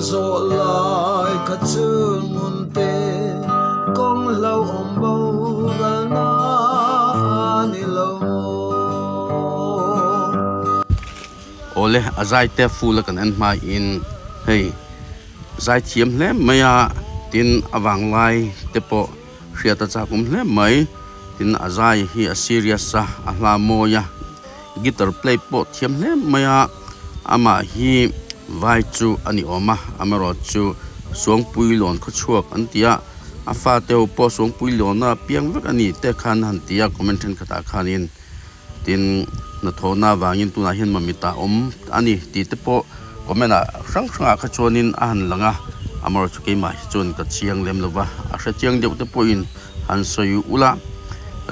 zo lai ka chung mun te kong lo om bo gal na ni lo ole azai te fula kan an ma in hei zai thiam hle maya tin awang lai te po hria ta cha kum hle mai tin azai hi a serious sa a hla moya guitar play po thiam hle maya ama hi vai chu ani oma amaro chu suang pui lon kho chuak an tia afa teu po suang pui lon na piang vek ani te khan han tia comment then khata khanin tin na thona wangin tuna hian mamita om ani ti te po komena sang sanga kha chonin an langa amar chu ke mai chon ka chiang lem lova a sha chiang deu te po in han soyu ula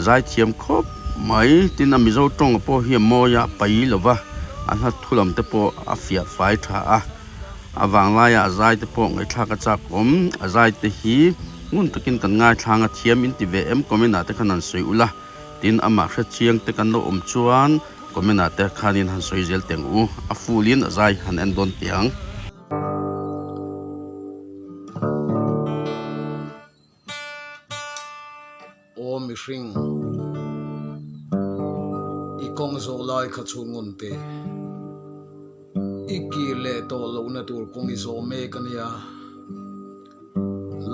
zai thiam khop mai tin amizo tong po hi moya pai lova an ha thulam te po afia fai tha a awang la ya zai te po ngai tha ka chak om azai te hi ngun takin kan ngai thanga thiam in ti ve em komena te khanan soi ula tin ama kha chiang te kan no om chuan komena te khanin han soi zel teng u a fulin azai han en don tiang o mi hring i kong zo lai kha chung mun te iki le to lo na tur kong i zo me kan ya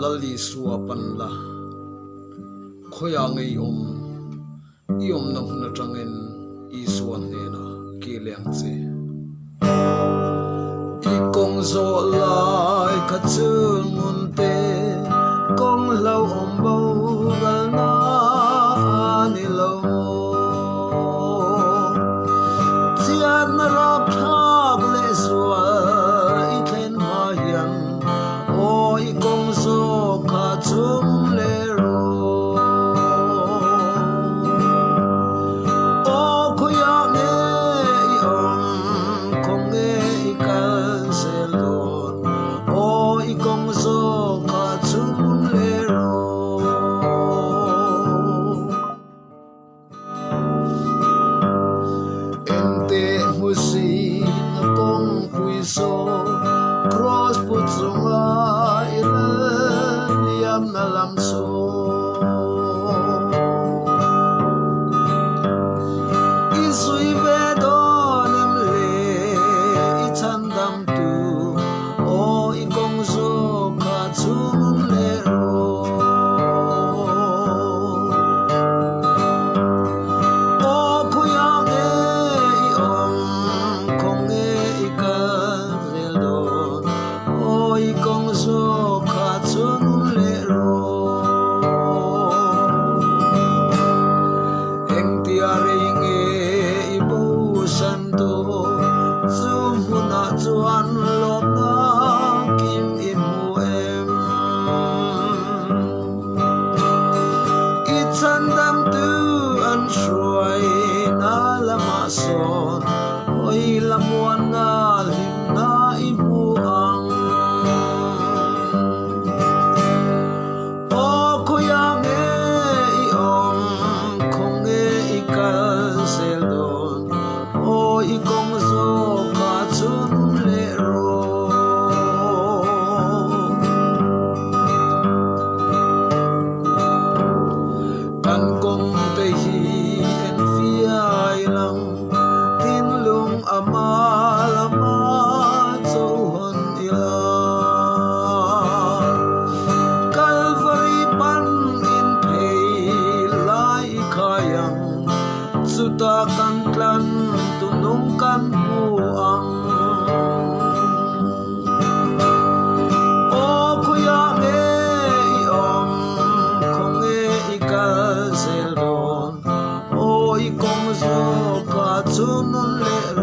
lali suwa pan la khoya ngai om iom na huna tangin i suan ne na ki leng che i kong zo lai kha chung mun te kong lo om bo gal na ni lo chian na rap thak le suwa i then ma hian o i kong zo kha chung le ro o khoya ne i om kong nge i kal se lon o i kong zo kha chung le ro ente musi na kong pui so cross put zonga liam na lam so isui ve don em le i chan dam tu o i kong zo kha chung le ro o khoya nge i om kong nge i kan zel don o i kong zo kha chung le ro eng tia ring e i bo san to zum huna chuan lop na kim i mu em i chan dam tu an shuai na lama son oi lamuan na lim na i mu ang o khoya nge i om kong nge i kal sel don o i kong zo kha chung le ro eng tia ring e i bo san to zum huna chuan lop na kim i mu em i chan dam tu an shuai na lama son oi lamuan na lim na i mu ang o khoya nge i om kong nge i kal sel don o i kong zo kha chung le ro กันกงเตฮีเอ็นฟิไอลังตินลุงอามาลามาโจฮันอิลากัลวารีปันอินเพยไลขายังสุตากันกลันตุนุงกันหูอังโอคุยาเงอิอมคงเงอิกาเซลดอนโออิกงโซกาชุนุเลโร